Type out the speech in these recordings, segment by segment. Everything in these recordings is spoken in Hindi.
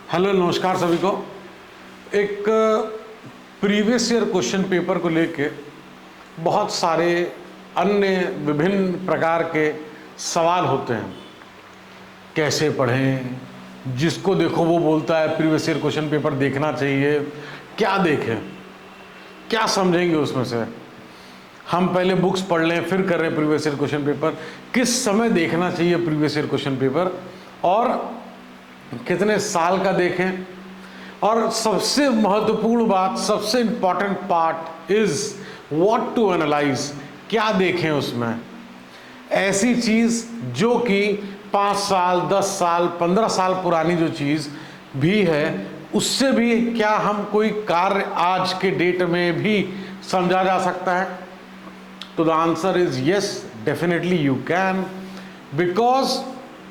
हेलो नमस्कार सभी को। एक प्रीवियस ईयर क्वेश्चन पेपर को लेके बहुत सारे अन्य विभिन्न प्रकार के सवाल होते हैं। कैसे पढ़ें, जिसको देखो वो बोलता है प्रीवियस ईयर क्वेश्चन पेपर देखना चाहिए। क्या देखें, क्या समझेंगे उसमें से? हम पहले बुक्स पढ़ लें फिर कर रहे हैं प्रीवियस ईयर क्वेश्चन पेपर। किस समय देखना चाहिए प्रीवियस ईयर क्वेश्चन पेपर और कितने साल का देखें? और सबसे महत्वपूर्ण बात, सबसे important part is what to analyze. क्या देखें उसमें? ऐसी चीज जो कि 5 साल 10 साल 15 साल पुरानी जो चीज भी है उससे भी क्या हम कोई कार्य आज के डेट में भी समझा जा सकता है? तो the answer is yes, definitely you can. Because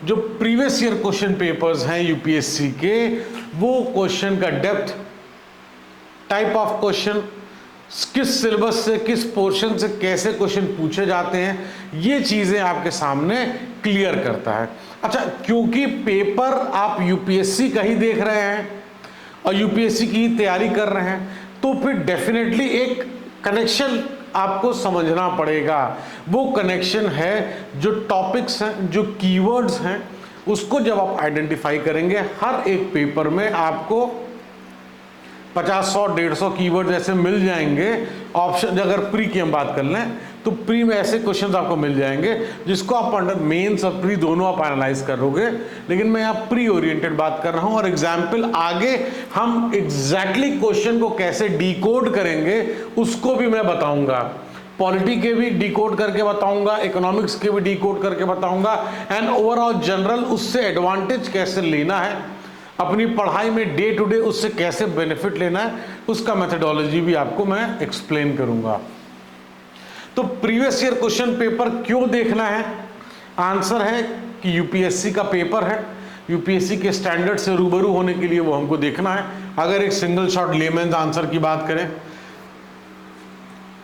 जो प्रीवियस ईयर क्वेश्चन पेपर्स हैं यूपीएससी के, वो क्वेश्चन का डेप्थ, टाइप ऑफ क्वेश्चन, किस सिलेबस से किस पोर्शन से कैसे क्वेश्चन पूछे जाते हैं, ये चीजें आपके सामने क्लियर करता है। अच्छा, क्योंकि पेपर आप यूपीएससी का ही देख रहे हैं और यूपीएससी की ही तैयारी कर रहे हैं, तो फिर डेफिनेटली एक कनेक्शन आपको समझना पड़ेगा। वो कनेक्शन है जो टॉपिक्स हैं, जो कीवर्ड्स हैं, उसको जब आप आइडेंटिफाई करेंगे, हर एक पेपर में आपको 50, 100, 150 कीवर्ड ऐसे मिल जाएंगे। ऑप्शन अगर प्री की हम बात कर लें तो प्री में ऐसे क्वेश्चंस आपको मिल जाएंगे जिसको आप अंडर मेंस और प्री दोनों आप एनालाइज करोगे। लेकिन मैं यहाँ प्री ओरिएंटेड बात कर रहा हूँ और एग्जाम्पल आगे हम एग्जैक्टली क्वेश्चन को कैसे डिकोड करेंगे उसको भी मैं बताऊंगा। पॉलिटी के भी डिकोड करके बताऊंगा, इकोनॉमिक्स के भी डिकोड करके बताऊंगा, एंड ओवरऑल जनरल उससे एडवांटेज कैसे लेना है अपनी पढ़ाई में, डे टू डे उससे कैसे बेनिफिट लेना है, उसका मेथडोलॉजी भी आपको मैं एक्सप्लेन करूंगा। तो प्रीवियस ईयर क्वेश्चन पेपर क्यों देखना है? आंसर है कि यूपीएससी का पेपर है, यूपीएससी के स्टैंडर्ड से रूबरू होने के लिए वो हमको देखना है। अगर एक सिंगल शॉट लेमेंस आंसर की बात करें,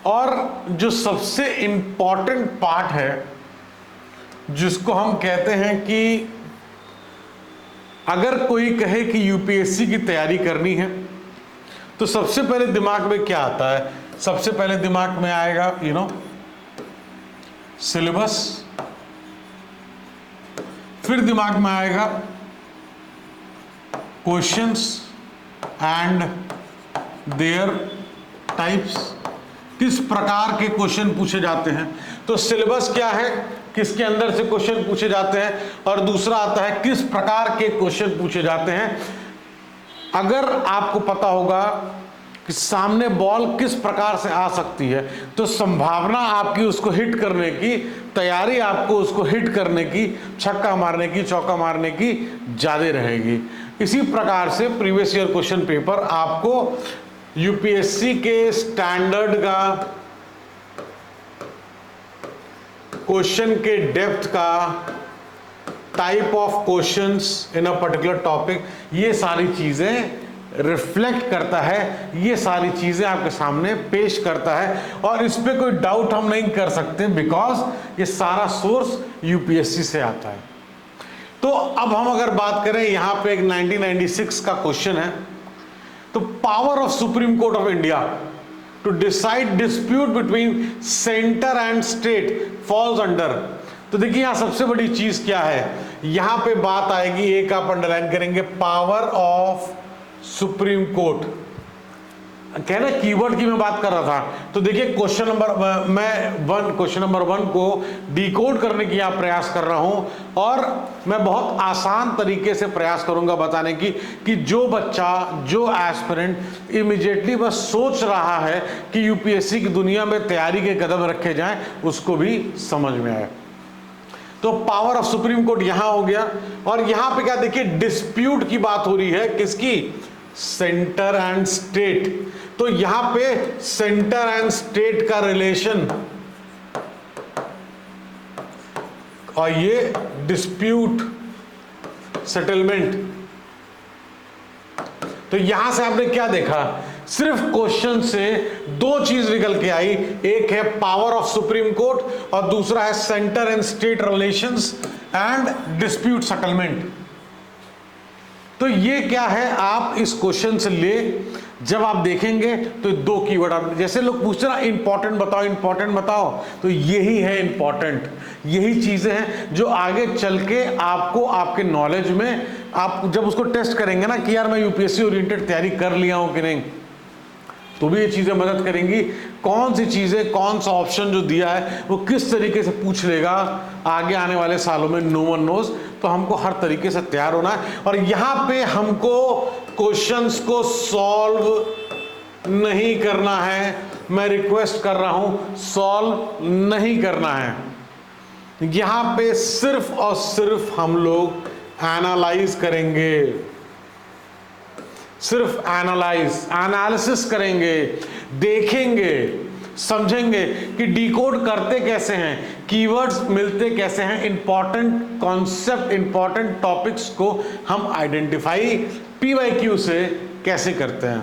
और जो सबसे इंपॉर्टेंट पार्ट है जिसको हम कहते हैं कि अगर कोई कहे कि यूपीएससी की तैयारी करनी है तो सबसे पहले दिमाग में क्या आता है? सबसे पहले दिमाग में आएगा सिलेबस, फिर दिमाग में आएगा क्वेश्चंस एंड देयर टाइप्स, किस प्रकार के क्वेश्चन पूछे जाते हैं। तो सिलेबस क्या है, किसके अंदर से क्वेश्चन पूछे जाते हैं, और दूसरा आता है किस प्रकार के क्वेश्चन पूछे जाते हैं। अगर आपको पता होगा कि सामने बॉल किस प्रकार से आ सकती है तो संभावना आपकी उसको हिट करने की, तैयारी आपको उसको हिट करने की, छक्का मारने की, चौका मारने की ज्यादा रहेगी। इसी प्रकार से प्रीवियस ईयर क्वेश्चन पेपर आपको यूपीएससी के स्टैंडर्ड का, क्वेश्चन के डेप्थ का, type of questions in a particular topic, ये सारी चीजें रिफ्लेक्ट करता है, ये सारी चीजें आपके सामने पेश करता है। और इस पे कोई डाउट हम नहीं कर सकते बिकॉज ये सारा सोर्स यूपीएससी से आता है। तो अब हम अगर बात करें, यहां पे एक 1996 का क्वेश्चन है, तो power of supreme court of India to decide dispute between centre and state falls under. तो देखिए यहां सबसे बड़ी चीज क्या है, यहां पे बात आएगी, एक आप अंडरलाइन करेंगे, पावर ऑफ सुप्रीम कोर्ट। कहना कीवर्ड की मैं बात कर रहा था। तो देखिए क्वेश्चन नंबर 1 को डिकोड करने की यहाँ प्रयास कर रहा हूं, और मैं बहुत आसान तरीके से प्रयास करूंगा बताने की कि जो बच्चा, जो एस्पिरेंट इमीडिएटली बस सोच रहा है कि यूपीएससी की दुनिया में तैयारी के कदम रखे जाएं, उसको भी समझ में आए। तो पावर ऑफ सुप्रीम कोर्ट यहां हो गया, और यहां पे क्या देखिए, डिस्प्यूट की बात हो रही है, किसकी? Centre and state. तो यहां पे सेंटर एंड स्टेट का रिलेशन, और ये डिस्प्यूट सेटलमेंट। तो यहां से आपने क्या देखा, सिर्फ क्वेश्चन से दो चीज निकल के आई, एक है पावर ऑफ सुप्रीम कोर्ट और दूसरा है centre and state relations and dispute settlement. तो ये क्या है, आप इस क्वेश्चन से ले, जब आप देखेंगे तो दो कीवर्ड आप, जैसे लोग पूछते ना इंपॉर्टेंट बताओ इंपॉर्टेंट बताओ, तो यही है इंपॉर्टेंट, यही चीजें हैं जो आगे चल के आपको आपके नॉलेज में, आप जब उसको टेस्ट करेंगे ना कि यार मैं यूपीएससी ओरिएंटेड तैयारी कर लिया हूं कि नहीं, तो भी ये चीजें मदद करेंगी। कौन सी चीजें, कौन सा ऑप्शन जो दिया है वो किस तरीके से पूछ लेगा आगे आने वाले सालों में, नो वन नोज। तो हमको हर तरीके से तैयार होना है, और यहां पे हमको क्वेश्चंस को सॉल्व नहीं करना है, मैं रिक्वेस्ट कर रहा हूं, सॉल्व नहीं करना है। यहां पे सिर्फ और सिर्फ हम लोग एनालाइज करेंगे, सिर्फ एनालिसिस करेंगे, देखेंगे, समझेंगे कि डिकोड करते कैसे हैं, कीवर्ड्स मिलते कैसे हैं, इंपॉर्टेंट कॉन्सेप्ट, इंपॉर्टेंट टॉपिक्स को हम आइडेंटिफाई पीवाईक्यू से कैसे करते हैं।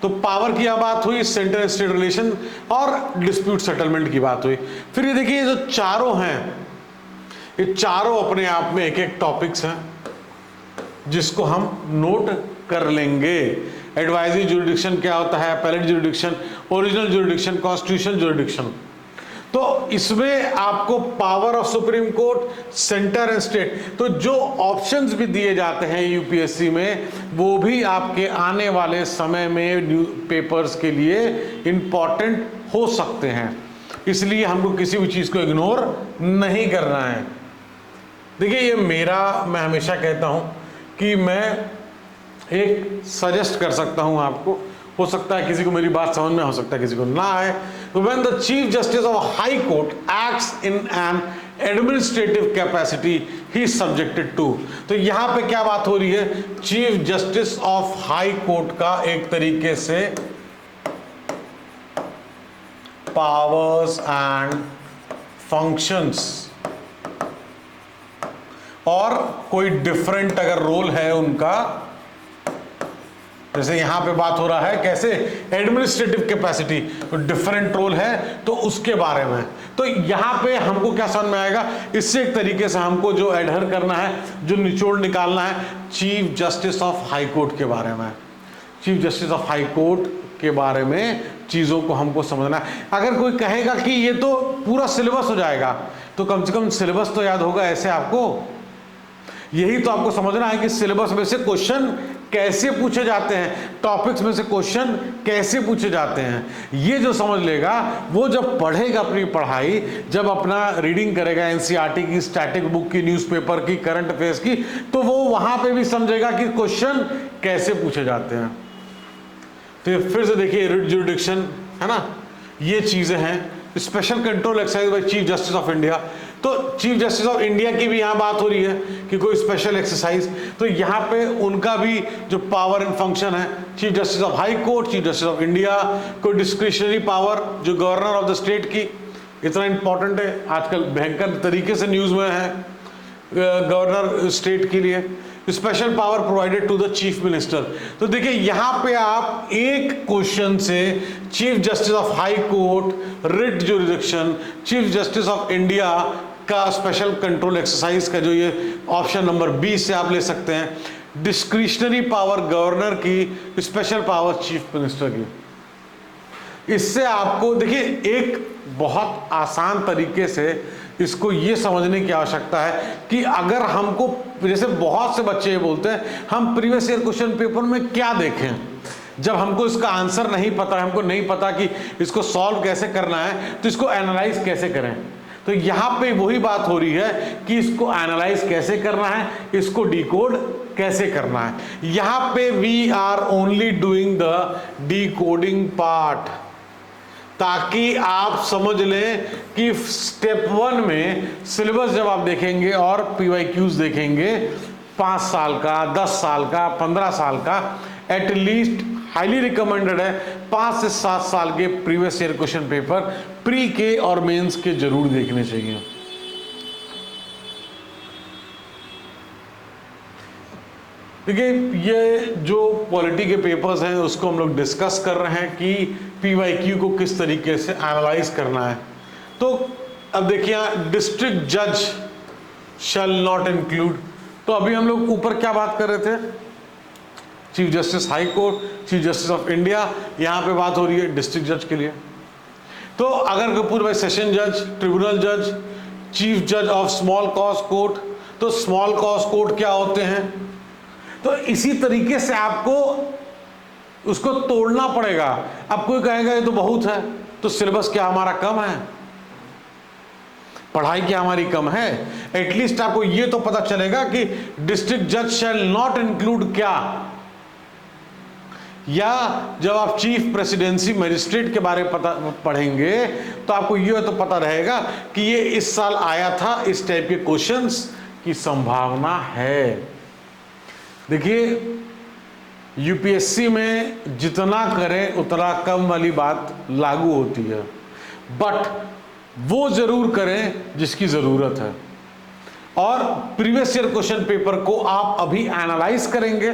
तो पावर की बात हुई, सेंटर स्टेट रिलेशन और डिस्प्यूट सेटलमेंट की बात हुई। फिर ये देखिए, जो चारों हैं, ये चारों अपने आप में एक एक टॉपिक्स हैं जिसको हम नोट कर लेंगे। एडवाइजरी जुरिडिक्शन क्या होता है, appellate jurisdiction, original jurisdiction, constitutional jurisdiction. तो इसमें आपको power of supreme court, centre and state, तो जो ऑप्शंस भी दिए जाते हैं यूपीएससी में, वो भी आपके आने वाले समय में न्यूज पेपर्स के लिए इंपॉर्टेंट हो सकते हैं। इसलिए हमको किसी भी चीज को इग्नोर नहीं करना है। देखिए, ये मैं हमेशा कहता हूं कि मैं एक सजेस्ट कर सकता हूं आपको, हो सकता है किसी को मेरी बात समझ में, हो सकता है किसी को ना आए। तो when the chief justice of high court acts in an administrative capacity he is subjected to, तो यहां पे क्या बात हो रही है, chief justice of high court का एक तरीके से पावर्स एंड फंक्शंस, और कोई डिफरेंट अगर रोल है उनका, जैसे यहां पे बात हो रहा है कैसे, एडमिनिस्ट्रेटिव कैपेसिटी, तो डिफरेंट रोल है, तो उसके बारे में। तो यहां पे हमको क्या समझ में आएगा, इससे एक तरीके से हमको जो एडहर करना है, जो निचोड़ निकालना है, chief justice of high court के बारे में, chief justice of high court के बारे में चीजों को हमको समझना है। अगर कोई कहेगा कि ये तो पूरा सिलेबस हो जाएगा, तो कम से कम सिलेबस तो याद होगा। ऐसे आपको यही तो आपको समझना है कि सिलेबस में से क्वेश्चन कैसे पूछे जाते हैं, टॉपिक्स में से क्वेश्चन कैसे पूछे जाते हैं। ये जो समझ लेगा, वो जब पढ़ेगा अपनी पढ़ाई, जब अपना रीडिंग करेगा एनसीईआरटी की, स्टैटिक बुक की, न्यूज़पेपर की, करंट अफेयर्स की, तो वो वहां पे भी समझेगा कि क्वेश्चन कैसे पूछे जाते हैं। तो फिर से देखिए, रिट जुरिडिक्शन है ना, ये चीजें हैं। Special control exercise by chief justice of India, तो चीफ जस्टिस ऑफ इंडिया की भी यहाँ बात हो रही है कि कोई स्पेशल एक्सरसाइज, तो यहाँ पे उनका भी जो पावर एंड फंक्शन है, chief justice of high court, chief justice of India, कोई डिस्क्रिशनरी पावर जो गवर्नर ऑफ द स्टेट की, इतना इंपॉर्टेंट है, आजकल भयंकर तरीके से न्यूज में है गवर्नर स्टेट के लिए। Special power provided to the chief minister, तो देखिए यहां पे आप एक क्वेश्चन से chief justice of high court, writ jurisdiction, chief justice of India का स्पेशल कंट्रोल एक्सरसाइज का जो ये ऑप्शन नंबर 20 से आप ले सकते हैं। डिस्क्रिशनरी पावर गवर्नर की, स्पेशल पावर चीफ मिनिस्टर की। इससे आपको देखिए एक बहुत आसान तरीके से इसको ये समझने की आवश्यकता है कि अगर हमको, जैसे बहुत से बच्चे ये बोलते हैं हम प्रीवियस ईयर क्वेश्चन पेपर में क्या देखें, जब हमको इसका आंसर नहीं पता, हमको नहीं पता कि इसको सॉल्व कैसे करना है, तो इसको एनालाइज कैसे करें। तो यहाँ पे वही बात हो रही है कि इसको एनालाइज कैसे करना है, इसको डिकोड कैसे करना है। यहाँ पे we are only doing the decoding part, ताकि आप समझ लें कि स्टेप 1 में सिलेबस जब आप देखेंगे और पीवाईक्यूज देखेंगे 5 साल का, 10 साल का, 15 साल का, एटलीस्ट हाईली रिकमेंडेड है 5 से 7 साल के previous year question paper pre के और मेंस के जरूर देखने चाहिए। देखिए ये जो पॉलिटी के पेपर्स हैं उसको हम लोग डिस्कस कर रहे हैं कि पीवाईक्यू को किस तरीके से एनालाइज करना है। तो अब देखिए, डिस्ट्रिक्ट जज शैल नॉट इंक्लूड, तो अभी हम लोग ऊपर क्या बात कर रहे थे, chief justice high court, chief justice of India, यहाँ पे बात हो रही है डिस्ट्रिक्ट जज के लिए। तो अगर कपूर भाई सेशन जज, ट्रिब्यूनल जज, चीफ जज ऑफ स्मॉल कॉज कोर्ट, तो स्मॉल कॉज कोर्ट क्या होते हैं? तो इसी तरीके से आपको उसको तोड़ना पड़ेगा। अब कोई कहेगा ये तो बहुत है, तो सिलेबस क्या हमारा कम है? पढ़ाई क्या हमारी कम है? एटलीस्ट आपको ये तो पता चलेगा कि डिस्ट्रिक्ट जज शैल नॉट इंक्लूड क्या, या जब आप चीफ प्रेसिडेंसी मजिस्ट्रेट के बारे में पढ़ेंगे तो आपको यह तो पता रहेगा कि ये इस साल आया था, इस टाइप के क्वेश्चंस की संभावना है। देखिए यूपीएससी में जितना करें उतना कम वाली बात लागू होती है, बट वो जरूर करें जिसकी जरूरत है। और प्रीवियस ईयर क्वेश्चन पेपर को आप अभी एनालाइज करेंगे,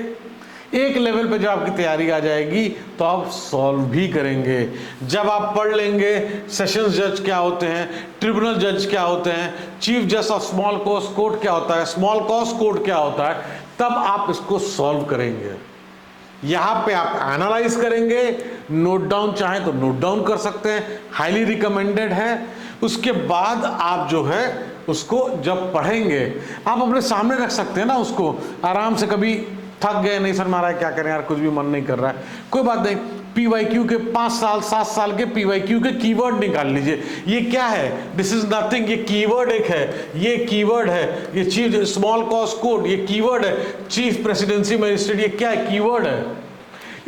एक लेवल पे जब आपकी तैयारी आ जाएगी तो आप सॉल्व भी करेंगे। जब आप पढ़ लेंगे सेशंस जज क्या होते हैं, ट्रिब्यूनल जज क्या होते हैं, चीफ जज ऑफ स्मॉल कॉज कोर्ट क्या होता है, स्मॉल कॉज कोर्ट क्या होता है, तब आप इसको सॉल्व करेंगे। यहां पे आप एनालाइज करेंगे, नोट डाउन चाहें तो नोट डाउन कर सकते हैं, हाईली रिकमेंडेड है। उसके बाद आप जो है उसको जब पढ़ेंगे आप अपने सामने रख सकते हैं ना, उसको आराम से। कभी थक गए, नहीं सर महाराज क्या करें यार, कुछ भी मन नहीं कर रहा है, कोई बात नहीं, PYQ के 5 साल 7 साल के PYQ के कीवर्ड निकाल लीजिए। ये क्या है? दिस इज नथिंग, ये कीवर्ड एक है, ये कीवर्ड है, ये चीफ स्मॉल कॉज कोर्ट ये कीवर्ड है, चीफ प्रेसिडेंसी मजिस्ट्रेट ये क्या है? कीवर्ड है।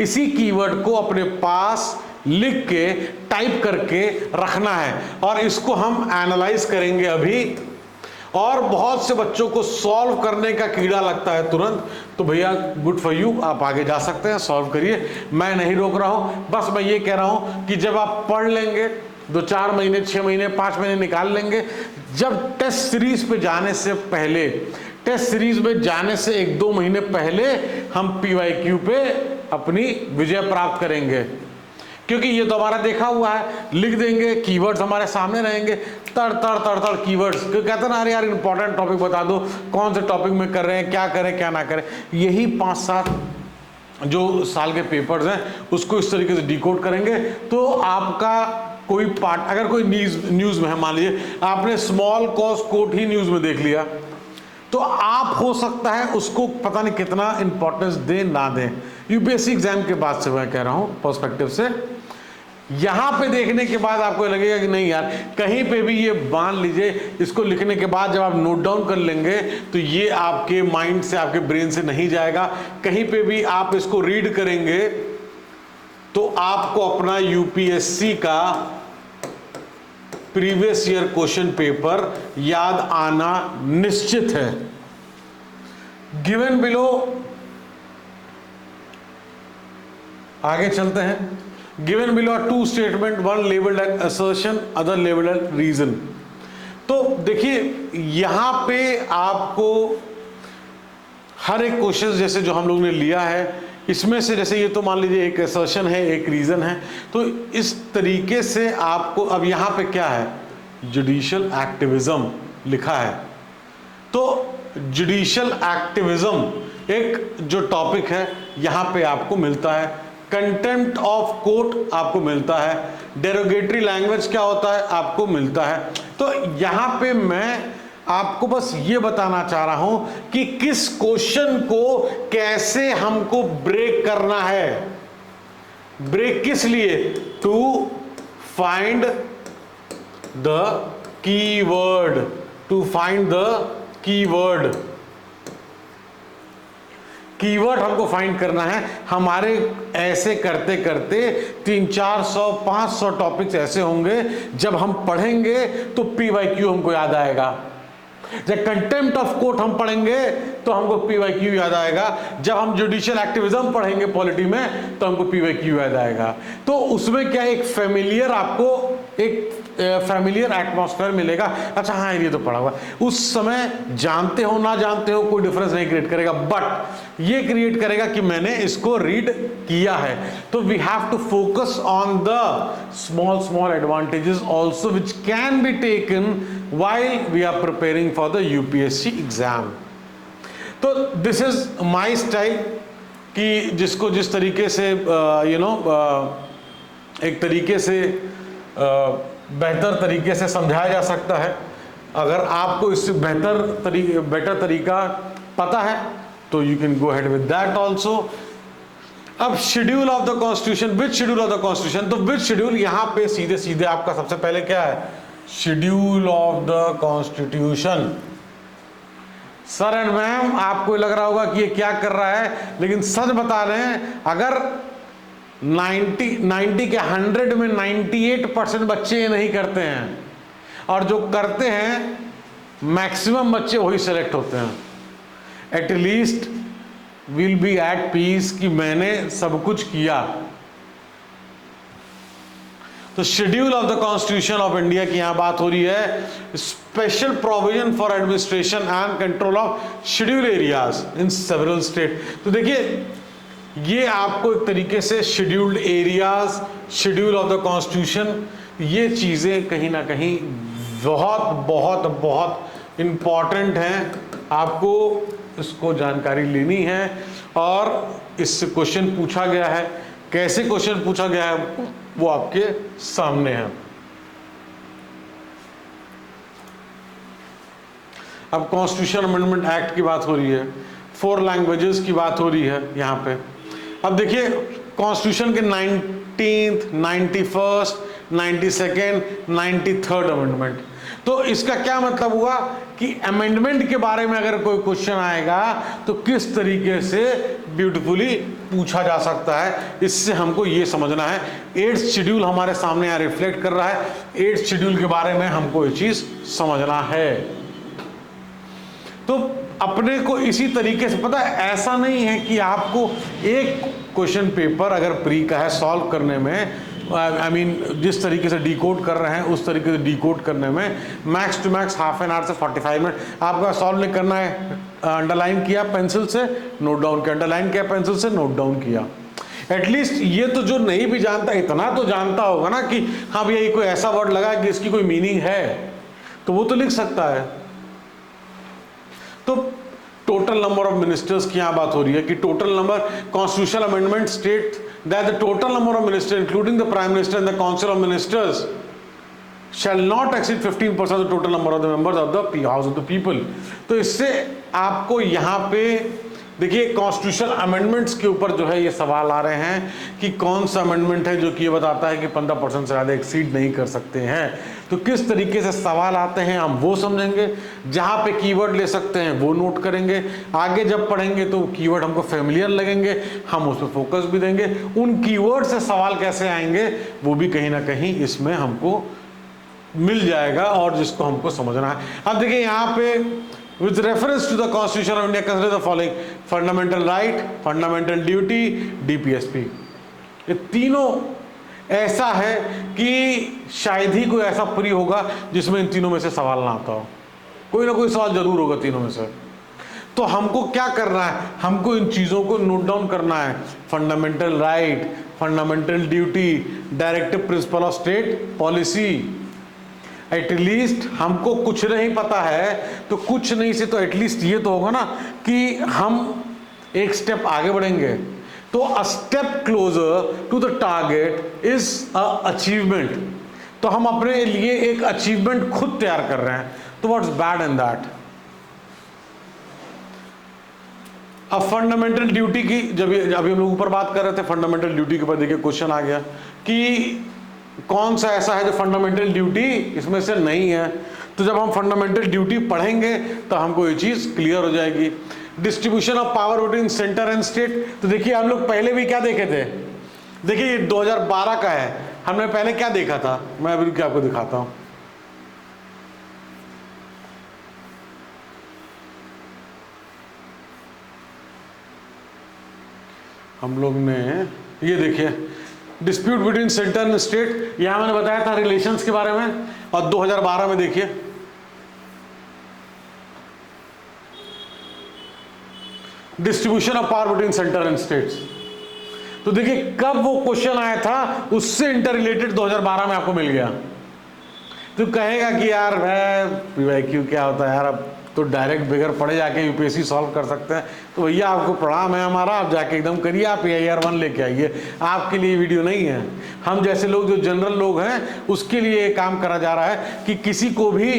इसी कीवर्ड को अपने पास लिख के टाइप करके रखना है और इसको हम एनालाइज करेंगे अभी। और बहुत से बच्चों को सॉल्व करने का कीड़ा लगता है तुरंत, तो भैया गुड फॉर यू, आप आगे जा सकते हैं, सॉल्व करिए, मैं नहीं रोक रहा हूं। बस मैं ये कह रहा हूं कि जब आप पढ़ लेंगे 2-4 महीने, 6 महीने, 5 महीने निकाल लेंगे, जब टेस्ट सीरीज पे जाने से पहले, टेस्ट सीरीज में जाने से 1-2 महीने पहले हम PYQ पे अपनी विजय प्राप्त करेंगे। क्योंकि ये तो हमारा देखा हुआ है, लिख देंगे, कीवर्ड्स हमारे सामने रहेंगे, तड़ तड़ तड़ तड़ कीवर्ड्स। क्यों कहते हैं ना, अरे यार इंपॉर्टेंट टॉपिक बता दो, कौन से टॉपिक में कर रहे हैं, क्या करें क्या ना करें। यही 5-7 जो साल के पेपर्स हैं उसको इस तरीके से डिकोड करेंगे तो आपका कोई पार्ट, अगर कोई न्यूज़ में है, मान लीजिए आपने स्मॉल कॉज कोर्ट ही न्यूज़ में देख लिया, तो आप हो सकता है उसको पता नहीं कितना इंपॉर्टेंस दें ना दें। यूपीएससी एग्जाम के बाद से मैं कह रहा हूं पर्सपेक्टिव से, यहां पे देखने के बाद आपको लगेगा कि नहीं यार, कहीं पे भी ये मान लीजिए, इसको लिखने के बाद जब आप नोट डाउन कर लेंगे तो ये आपके माइंड से, आपके ब्रेन से नहीं जाएगा। कहीं पे भी आप इसको रीड करेंगे तो आपको अपना यूपीएससी का प्रीवियस ईयर क्वेश्चन पेपर याद आना निश्चित है। गिवन बिलो, आगे चलते हैं। Given below are 2 statement, one labelled as assertion, other labelled as reason. तो देखिए यहां पे आपको हर एक क्वेश्चन जैसे जो हम लोग ने लिया है, इसमें से जैसे ये तो मान लीजिए एक असर्शन है, एक रीजन है, तो इस तरीके से आपको, अब यहां पे क्या है, जुडिशियल एक्टिविज्म लिखा है। तो जुडिशियल एक्टिविज्म एक जो टॉपिक है यहां पे आपको मिलता है। कंटेम्प्ट ऑफ कोर्ट आपको मिलता है। डेरोगेटरी लैंग्वेज क्या होता है आपको मिलता है। तो यहां पे मैं आपको बस ये बताना चाह रहा हूं कि किस क्वेश्चन को कैसे हमको ब्रेक करना है। ब्रेक किस लिए? To find the keyword, to find the keyword. Keyword हमको फाइंड करना है। हमारे ऐसे करते करते 300-400-500 टॉपिक्स ऐसे होंगे, जब हम पढ़ेंगे तो PYQ हमको याद आएगा। जब कंटेम्प्ट ऑफ कोर्ट हम पढ़ेंगे तो हमको PYQ याद आएगा। जब हम जुडिशियल एक्टिविज्म पढ़ेंगे पॉलिटी में तो हमको PYQ याद आएगा। तो उसमें क्या, एक फेमिलियर, आपको एक फेमिलियर एटमॉस्फेयर मिलेगा। अच्छा हाँ ये तो पढ़ा हुआ, उस समय जानते हो ना जानते हो कोई डिफरेंस नहीं क्रिएट करेगा, बट ये क्रिएट करेगा कि मैंने इसको रीड किया है। तो we have to focus on the small advantages also which can be taken while we are preparing for the UPSC exam. तो दिस इज माय स्टाइल कि जिसको जिस तरीके से एक तरीके से बेहतर तरीके से समझाया जा सकता है। अगर आपको इससे बेटर तरीका पता है तो you can go ahead with that also. अब schedule of the constitution, which schedule of the constitution, तो विच शेड्यूल यहाँ पे सीधे सीधे आपका सबसे पहले क्या है, schedule of the constitution. Sir and ma'am आपको लग रहा होगा कि ये क्या कर रहा है, लेकिन सच बता रहे हैं, अगर 90 के 100 में 98% बच्चे ये नहीं करते हैं, और जो करते हैं मैक्सिमम बच्चे वही सेलेक्ट होते हैं। At least will be at peace कि मैंने सब कुछ किया। तो schedule of the constitution of India की यहां बात हो रही है, special provision for administration and control of schedule areas in several state. तो देखिए ये आपको एक तरीके से scheduled areas, schedule of the constitution, ये चीजें कहीं ना कहीं बहुत बहुत बहुत इंपॉर्टेंट हैं, आपको इसको जानकारी लेनी है। और इससे क्वेश्चन पूछा गया है, कैसे क्वेश्चन पूछा गया है वो आपके सामने है। अब कॉन्स्टिट्यूशन अमेंडमेंट एक्ट की बात हो रही है, 4 लैंग्वेजेस की बात हो रही है यहाँ पे। अब देखिए कॉन्स्टिट्यूशन के 19th, 91st, 92nd, 93rd amendment. तो इसका क्या मतलब हुआ कि अमेंडमेंट के बारे में अगर कोई क्वेश्चन आएगा तो किस तरीके से ब्यूटीफुली पूछा जा सकता है, इससे हमको ये समझना है। 8th शेड्यूल हमारे सामने यहाँ रिफ्लेक्ट कर रहा है, 8th शेड्यूल के बारे में हमको ये चीज समझना है। तो अपने को इसी तरीके से पता है, ऐसा नहीं है कि आपको एक क्वेश्चन पेपर अगर प्री का है सॉल्व करने में, I mean, जिस तरीके से डिकोड कर रहे हैं उस तरीके से डिकोड करने में max to max half an hour से 45 मिनट आपका सॉल्व नहीं करना है। अंडरलाइन किया पेंसिल से, नोट डाउन किया, अंडरलाइन किया पेंसिल से, नोट डाउन किया। एटलीस्ट ये तो जो नहीं भी जानता इतना तो जानता होगा ना कि हाँ भैया ये कोई ऐसा वर्ड लगा कि इसकी कोई मीनिंग है, तो वो तो लिख सकता है। तो टोटल नंबर ऑफ मिनिस्टर्स की यहाँ बात हो रही है कि total number, constitutional amendment state that the total number of ministers including the prime minister and the council of ministers shall not exceed 15% of the total number of the members of the house of the people। तो इससे आपको यहाँ पे देखिए कॉन्स्टिट्यूशनल अमेंडमेंट्स के ऊपर जो है ये सवाल आ रहे हैं कि कौन सा अमेंडमेंट है जो कि ये बताता है कि 15% से ज़्यादा एक्सीड नहीं कर सकते हैं। तो किस तरीके से सवाल आते हैं हम वो समझेंगे, जहाँ पे कीवर्ड ले सकते हैं वो नोट करेंगे, आगे जब पढ़ेंगे तो कीवर्ड हमको फेमिलियर लगेंगे, हम उस पर फोकस भी देंगे। उन कीवर्ड से सवाल कैसे आएंगे वो भी कहीं ना कहीं इसमें हमको मिल जाएगा और जिसको हमको समझना है। अब देखिए यहाँ पे with reference to the Constitution of India consider the following: fundamental right, fundamental duty, DPSP। ये तीनों ऐसा है कि शायद ही कोई ऐसा प्री होगा जिसमें इन तीनों में से सवाल ना आता हो, कोई ना कोई सवाल जरूर होगा तीनों में से। तो हमको क्या करना है, हमको इन चीज़ों को नोट डाउन करना है। Fundamental right, fundamental duty, directive principle of state policy. At least हमको कुछ नहीं पता है तो कुछ नहीं से तो एटलीस्ट ये तो होगा ना कि हम एक स्टेप आगे बढ़ेंगे। तो a step closer to the target is a achievement. तो हम अपने लिए एक अचीवमेंट खुद तैयार कर रहे हैं, तो व्हाट्स बैड इन दैट। अब फंडामेंटल ड्यूटी की जब अभी हम लोग ऊपर बात कर रहे थे, फंडामेंटल ड्यूटी के ऊपर देखिए क्वेश्चन आ गया कि कौन सा ऐसा है जो फंडामेंटल ड्यूटी इसमें से नहीं है। तो जब हम फंडामेंटल ड्यूटी पढ़ेंगे तो हमको ये चीज क्लियर हो जाएगी। Distribution of power between centre and state, तो देखिए हम लोग पहले भी क्या देखे थे, देखिए ये 2012 का है, हमने पहले क्या देखा था, मैं अभी क्या आपको दिखाता हूं। हम लोग ने ये देखिए dispute between centre and state, यहां मैंने बताया था रिलेशंस के बारे में। और 2012 में देखिए distribution of power between centre and states. तो देखिए कब वो क्वेश्चन आया था, उससे इंटर रिलेटेड 2012 में आपको मिल गया। तो कहेगा कि यार PYQ क्या होता है यार, अब तो डायरेक्ट बगैर पढ़े जाके यूपीएससी सॉल्व कर सकते हैं। तो भैया आपको प्रणाम है हमारा, आप जाके एकदम करिए, आप AIR 1 लेके आइए। आपके लिए वीडियो नहीं है, हम जैसे लोग जो जनरल लोग हैं उसके लिए ये काम करा जा रहा है कि किसी को भी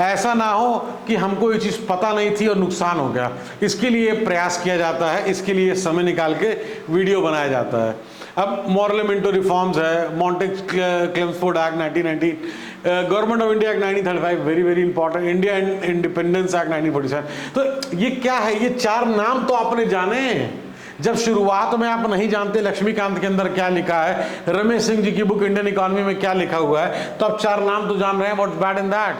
ऐसा ना हो कि हमको ये चीज़ पता नहीं थी और नुकसान हो गया। इसके लिए प्रयास किया जाता है, इसके लिए समय निकाल के वीडियो बनाया जाता है। अब मॉरलेमेंटो रिफॉर्म्स है, Montagu Chelmsford act 1990, government of India act 1935, very very important, India independence act 1947। तो ये क्या है, ये 4 नाम तो आपने जाने। जब शुरुआत में आप नहीं जानते लक्ष्मीकांत के अंदर क्या लिखा है, रमेश सिंह जी की बुक इंडियन इकोनॉमी में क्या लिखा हुआ है, तो आप 4 नाम तो जान रहे हैं। What's bad in that?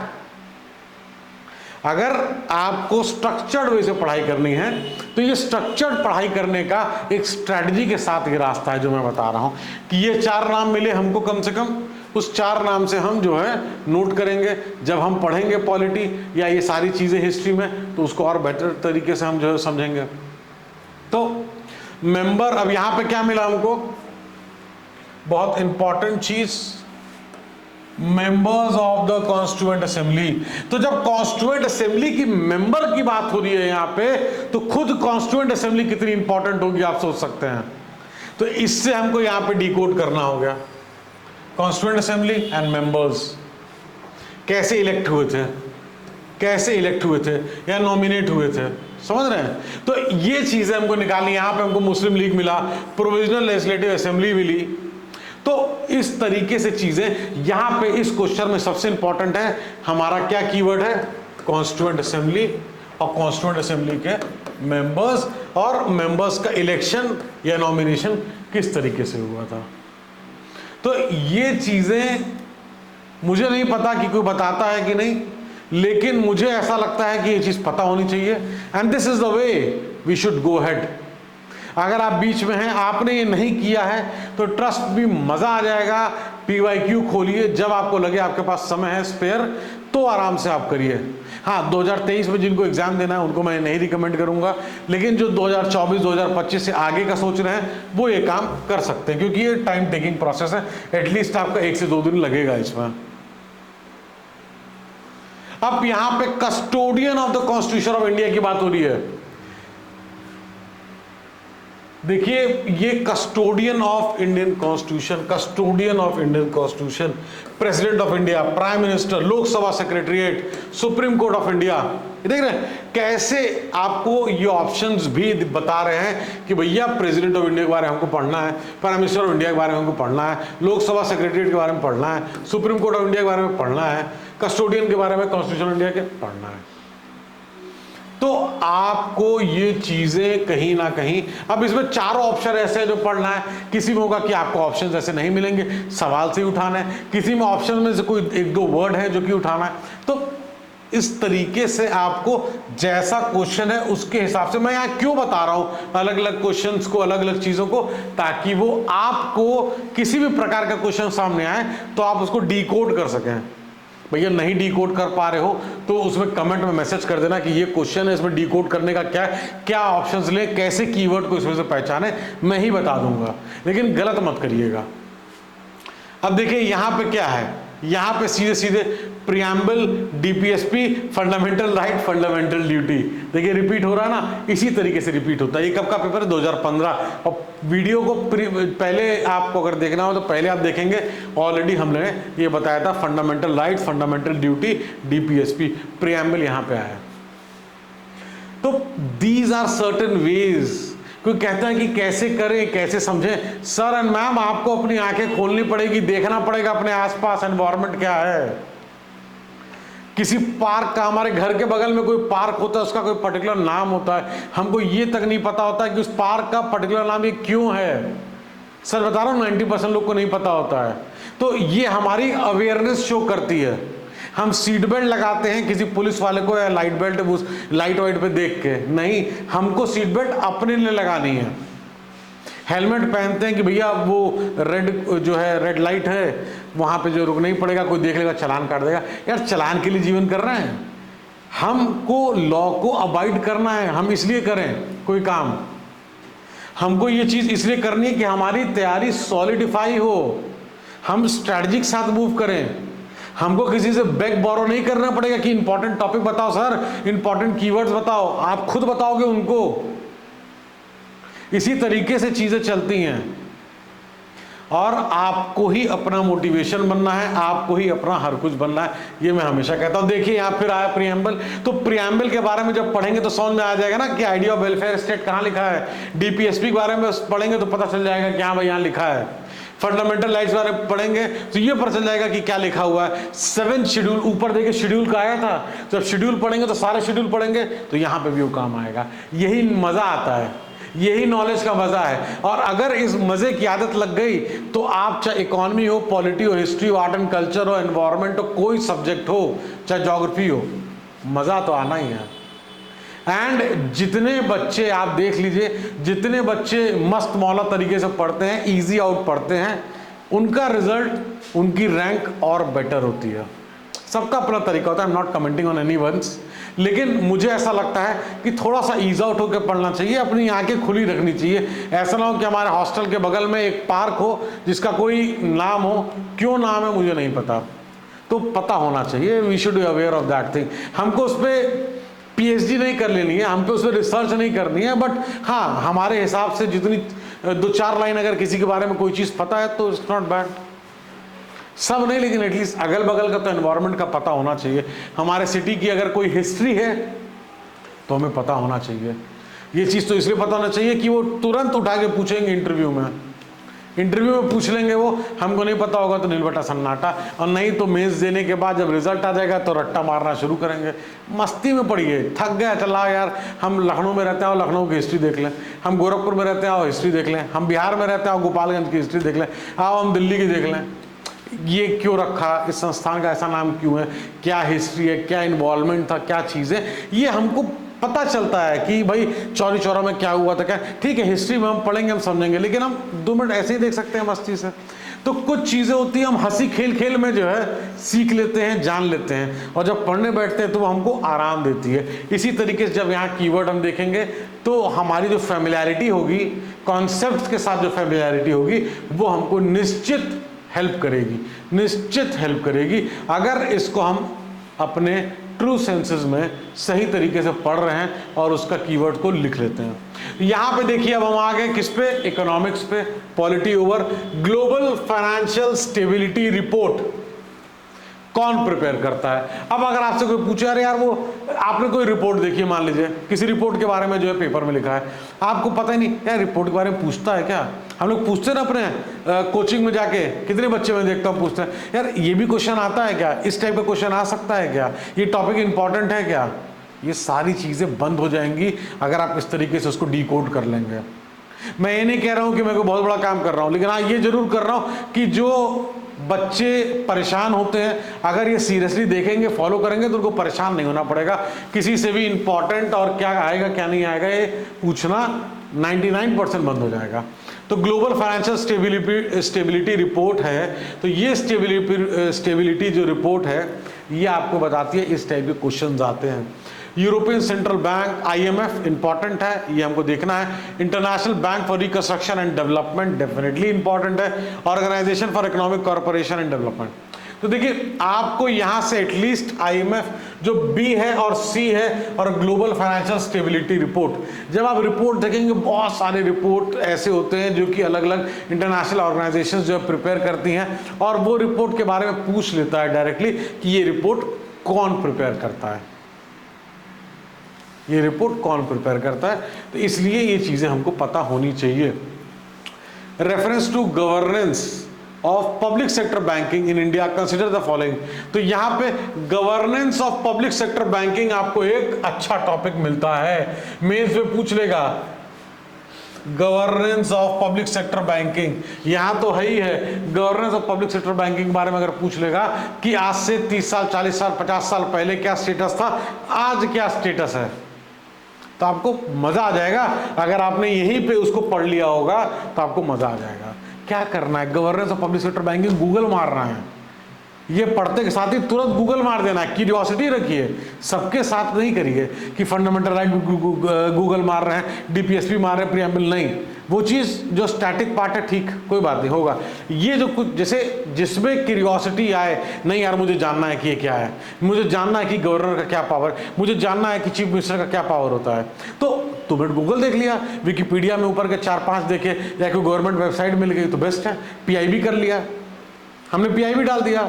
अगर आपको स्ट्रक्चर्ड वे से पढ़ाई करनी है तो ये स्ट्रक्चर्ड पढ़ाई करने का एक स्ट्रैटेजी के साथ ये रास्ता है जो मैं बता रहा हूं कि ये 4 नाम मिले हमको, कम से कम उस 4 नाम से हम जो है नोट करेंगे। जब हम पढ़ेंगे पॉलिटी या ये सारी चीजें हिस्ट्री में, तो उसको और बेहतर तरीके से हम जो है समझेंगे। तो मेंबर, अब यहां पे क्या मिला हमको, बहुत इंपॉर्टेंट चीज, members of the constituent assembly. तो जब कॉन्स्टिट्यूएंट असेंबली की मेंबर की बात हो रही है यहां पे, तो खुद कॉन्स्टिट्यूएंट असेंबली कितनी इंपॉर्टेंट होगी आप सोच सकते हैं। तो इससे हमको यहां पे डिकोड करना हो गया, कॉन्स्टिट्यूएंट असेंबली एंड मेंबर्स कैसे इलेक्ट हुए थे, कैसे इलेक्ट हुए थे या नॉमिनेट हुए थे, समझ रहे हैं। तो ये चीजें हमको निकालनी। यहां पे हमको मुस्लिम लीग मिला, प्रोविजनल लेजिस्लेटिव असेंबली मिली। तो इस तरीके से चीजें यहां पे इस क्वेश्चन में सबसे इंपॉर्टेंट है हमारा क्या कीवर्ड है, कॉन्स्टिट्यूएंट असेंबली और कॉन्स्टिट्यूएंट असेंबली के मेंबर्स, और मेंबर्स का इलेक्शन या नॉमिनेशन किस तरीके से हुआ था। तो ये चीजें मुझे नहीं पता कि कोई बताता है कि नहीं, लेकिन मुझे ऐसा लगता है कि ये चीज पता होनी चाहिए। And this is the way we should go head. अगर आप बीच में हैं, आपने ये नहीं किया है, तो ट्रस्ट भी मजा आ जाएगा। PYQ खोलिए, जब आपको लगे आपके पास समय है स्पेयर, तो आराम से आप करिए। हाँ, 2023 में जिनको एग्जाम देना है उनको मैं नहीं रिकमेंड करूंगा, लेकिन जो 2024 2025 से आगे का सोच रहे हैं वो ये काम कर सकते हैं, क्योंकि ये टाइम टेकिंग प्रोसेस है। एटलीस्ट आपका 1 से 2 दिन लगेगा इसमें। अब यहां पे custodian of the constitution of India की बात हो रही है। देखिए, ये custodian of Indian constitution, custodian of Indian constitution, president of India, prime minister, Lok Sabha secretariat, supreme court of India. देख रहे हैं कैसे आपको ये ऑप्शंस भी बता रहे हैं कि भैया प्रेसिडेंट ऑफ इंडिया के बारे में हमको पढ़ना है, प्राइम मिनिस्टर ऑफ इंडिया के बारे में हमको पढ़ना है, लोकसभा सेक्रेटरीट के बारे में पढ़ना है, सुप्रीम कोर्ट ऑफ इंडिया के बारे में पढ़ना है, कस्टोडियन के बारे में कॉन्स्टिट्यूशन ऑफ इंडिया के पढ़ना है। तो आपको ये चीजें कहीं ना कहीं, अब इसमें 4 ऑप्शन ऐसे हैं जो पढ़ना है। किसी में होगा कि आपको ऑप्शन ऐसे नहीं मिलेंगे, सवाल से ही उठाना है। किसी में ऑप्शन में से कोई 1-2 वर्ड है जो कि उठाना है। तो इस तरीके से आपको जैसा क्वेश्चन है उसके हिसाब से, मैं यहाँ क्यों बता रहा हूँ अलग अलग क्वेश्चंस को, अलग अलग चीजों को, ताकि वो आपको किसी भी प्रकार का क्वेश्चन सामने आए तो आप उसको डिकोड कर सकें। भैया नहीं डिकोड कर पा रहे हो तो उसमें कमेंट में मैसेज कर देना कि ये क्वेश्चन है, इसमें डिकोड करने का क्या ऑप्शंस लें, कैसे कीवर्ड को इसमें से पहचाने, मैं ही बता दूंगा, लेकिन गलत मत करिएगा। अब देखिए यहां पे क्या है, यहां पे सीधे सीधे preamble, DPSP, fundamental right, fundamental duty. देखिए रिपीट हो रहा है ना, इसी तरीके से रिपीट होता है। ये कब का पेपर है? 2015। और वीडियो को पहले आपको अगर देखना हो तो पहले आप देखेंगे, ऑलरेडी हमने ये बताया था fundamental right, fundamental duty, DPSP, preamble यहां पे आया। तो दीज आर सर्टेन वेज। कोई कहता है कि कैसे करें, कैसे समझें। सर एंड मैम, आपको अपनी आंखें खोलनी पड़ेगी, देखना पड़ेगा अपने आसपास एनवायरनमेंट क्या है। किसी पार्क का, हमारे घर के बगल में कोई पार्क होता है, उसका कोई पर्टिकुलर नाम होता है, हमको ये तक नहीं पता होता है कि उस पार्क का पर्टिकुलर नाम ये क्यों है। सर बता रहा हूँ 90% लोग को नहीं पता होता है। तो ये हमारी अवेयरनेस शो करती है। हम सीट बेल्ट लगाते हैं किसी पुलिस वाले को या लाइट बेल्ट, लाइट वाइट पे देख के नहीं, हमको सीट बेल्ट अपने लिए लगानी है। हेलमेट पहनते हैं कि भैया वो रेड जो है, रेड लाइट है, वहां पे जो रुकना ही पड़ेगा, कोई देख लेगा चालान काट देगा। यार चालान के लिए जीवन कर रहे हैं, हमको लॉ को अवॉइड करना है। हम इसलिए करें कोई काम, हमको ये चीज इसलिए करनी है कि हमारी तैयारी सॉलिडिफाई हो, हम स्ट्रैटेजिक साथ मूव करें। हमको किसी से बैक बोरो नहीं करना पड़ेगा कि इंपॉर्टेंट टॉपिक बताओ सर, इंपॉर्टेंट कीवर्ड्स बताओ, आप खुद बताओगे उनको। इसी तरीके से चीजें चलती हैं और आपको ही अपना मोटिवेशन बनना है, आपको ही अपना हर कुछ बनना है, ये मैं हमेशा कहता हूं। देखिए यहां फिर आया प्रीएम्बल, तो प्रीएम्बल के बारे में जब पढ़ेंगे तो समझ में आ जाएगा ना कि आइडिया ऑफ वेलफेयर स्टेट कहां लिखा है। डीपीएसपी के बारे में पढ़ेंगे तो पता चल जाएगा कि हाँ भाई यहां लिखा है। फंडामेंटल राइट्स बारे में पढ़ेंगे तो ये पता चल जाएगा कि क्या लिखा हुआ है। 7 शेड्यूल, ऊपर देखिए शेड्यूल का आया था, जब शेड्यूल पढ़ेंगे तो सारे शेड्यूल पढ़ेंगे तो यहां पे भी वो काम आएगा। यही मजा आता है, यही नॉलेज का मजा है। और अगर इस मजे की आदत लग गई तो आप चाहे इकोनॉमी हो, पॉलिटी हो, हिस्ट्री हो, आर्ट एंड कल्चर हो, एनवायरमेंट हो, कोई सब्जेक्ट हो, चाहे ज्योग्राफी हो, मजा तो आना ही है। एंड जितने बच्चे आप देख लीजिए, जितने बच्चे मस्त मौला तरीके से पढ़ते हैं, इजी आउट पढ़ते हैं, उनका रिजल्ट, उनकी रैंक और बेटर होती है। सबका अपना तरीका होता है, I am not commenting on any ones, लेकिन मुझे ऐसा लगता है कि थोड़ा सा ईज आउट होकर पढ़ना चाहिए, अपनी आंखें खुली रखनी चाहिए। ऐसा ना हो कि हमारे हॉस्टल के बगल में एक पार्क हो जिसका कोई नाम हो, क्यों नाम है मुझे नहीं पता, तो पता होना चाहिए। We should be aware of that thing. हमको उस पर पीएचडी नहीं कर लेनी है, हम पे उस पर रिसर्च नहीं करनी है, बट हाँ हमारे हिसाब से जितनी 2-4 लाइन अगर किसी के बारे में कोई चीज़ पता है तो इट्स नॉट बैड। सब नहीं, लेकिन एटलीस्ट अगल बगल का तो एनवायरनमेंट का पता होना चाहिए। हमारे सिटी की अगर कोई हिस्ट्री है तो हमें पता होना चाहिए। ये चीज़ तो इसलिए पता होना चाहिए कि वो तुरंत उठा के पूछेंगे इंटरव्यू में, इंटरव्यू में पूछ लेंगे वो, हमको नहीं पता होगा तो नीलबटा सन्नाटा, और नहीं तो मेंस देने के बाद जब रिजल्ट आ जाएगा तो रट्टा मारना शुरू करेंगे। मस्ती में पड़िए, थक गया, चला यार हम लखनऊ में रहते हैं और लखनऊ की हिस्ट्री देख लें, हम गोरखपुर में रहते हैं और हिस्ट्री देख लें, हम बिहार में रहते हैं और गोपालगंज की हिस्ट्री देख लें, आओ हम दिल्ली की देख लें। ये क्यों रखा, इस संस्थान का ऐसा नाम क्यों है, क्या हिस्ट्री है, क्या इन्वॉल्वमेंट था, क्या चीज़ें, ये हमको पता चलता है कि भाई चौरी चौरा में क्या हुआ था, क्या। ठीक है हिस्ट्री में हम पढ़ेंगे, हम समझेंगे, लेकिन हम 2 मिनट ऐसे ही देख सकते हैं मस्ती से। तो कुछ चीज़ें होती हैं हम हंसी खेल खेल में जो है सीख लेते हैं, जान लेते हैं, और जब पढ़ने बैठते हैं तो वो हमको आराम देती है। इसी तरीके से जब यहाँ कीवर्ड हम देखेंगे तो हमारी जो फैमिलियरिटी होगी, कॉन्सेप्ट के साथ जो फैमिलियरिटी होगी, वो हमको निश्चित हेल्प करेगी, निश्चित हेल्प करेगी, अगर इसको हम अपने ट्रू सेंसेस में सही तरीके से पढ़ रहे हैं और उसका कीवर्ड को लिख लेते हैं। यहां पे देखिए अब हम आ गए किस पे, इकोनॉमिक्स पे, polity over. Global financial stability report कौन प्रिपेयर करता है। अब अगर आपसे कोई पूछे अरे यार वो आपने कोई रिपोर्ट देखी, मान लीजिए किसी रिपोर्ट के बारे में जो है पेपर में लिखा है, आपको पता ही नहीं यार रिपोर्ट के बारे में पूछता है क्या। हम लोग पूछते ना अपने कोचिंग में जाके, कितने बच्चे मैं देखता हूँ पूछते हैं यार ये भी क्वेश्चन आता है क्या, इस टाइप का क्वेश्चन आ सकता है क्या, ये टॉपिक इंपॉर्टेंट है क्या। ये सारी चीज़ें बंद हो जाएंगी अगर आप इस तरीके से उसको डिकोड कर लेंगे। मैं ये नहीं कह रहा हूँ कि मैं कोई बहुत बड़ा काम कर रहा हूँ, लेकिन हाँ ये जरूर कर रहा हूँ कि जो बच्चे परेशान होते हैं, अगर ये सीरियसली देखेंगे, फॉलो करेंगे तो उनको परेशान नहीं होना पड़ेगा किसी से भी। इंपॉर्टेंट और क्या आएगा क्या नहीं आएगा ये पूछना 99% बंद हो जाएगा। तो ग्लोबल फाइनेंशियल स्टेबिलिटी रिपोर्ट है, तो ये स्टेबिलिटी जो रिपोर्ट है ये आपको बताती है इस टाइप के क्वेश्चंस आते हैं। European central bank, IMF important है, ये हमको देखना है। International bank for reconstruction and development definitely important है। Organisation for economic corporation and development. तो देखिए आपको यहां से एटलीस्ट IMF जो B है और C है और ग्लोबल फाइनेंशियल स्टेबिलिटी रिपोर्ट, जब आप रिपोर्ट देखेंगे बहुत सारे रिपोर्ट ऐसे होते हैं जो कि अलग अलग इंटरनेशनल ऑर्गेनाइजेशंस जो प्रिपेयर करती हैं, और वो रिपोर्ट के बारे में पूछ लेता है डायरेक्टली कि ये रिपोर्ट कौन प्रिपेयर करता है, ये रिपोर्ट कौन प्रिपेयर करता है। तो इसलिए ये चीजें हमको पता होनी चाहिए। Reference to governance of public sector banking in India, consider the following. तो यहां पे governance of public sector banking आपको एक अच्छा टॉपिक मिलता है, मेंस में पूछ लेगा governance of public sector banking. यहां तो है ही है, governance of public sector banking के बारे में अगर पूछ लेगा कि आज से 30 साल 40 साल 50 साल पहले क्या स्टेटस था, आज क्या स्टेटस है, तो आपको मजा आ जाएगा। अगर आपने यहीं पे उसको पढ़ लिया होगा तो आपको मजा आ जाएगा। क्या करना है, governance of public sector banking Google मारना है, ये पढ़ते के साथ ही तुरंत गूगल मार देना है। क्यूरियोसिटी रखिए, सबके साथ नहीं करिए कि फंडामेंटल राइट गूगल मार रहे हैं, DPSP मार रहे हैं, प्रीएम्बल नहीं, वो चीज़ जो स्टैटिक पार्ट है ठीक, कोई बात नहीं, होगा। ये जो कुछ जैसे जिसमें क्यूरियोसिटी आए, नहीं यार मुझे जानना है कि ये क्या है, मुझे जानना है कि गवर्नर का क्या पावर, मुझे जानना है कि चीफ मिनिस्टर का क्या पावर होता है, तो तुमने गूगल देख लिया, विकिपीडिया में ऊपर के 4-5 देखे, या कोई गवर्नमेंट वेबसाइट मिल गई तो बेस्ट है। पीआईबी कर लिया, हमने पीआईबी डाल दिया,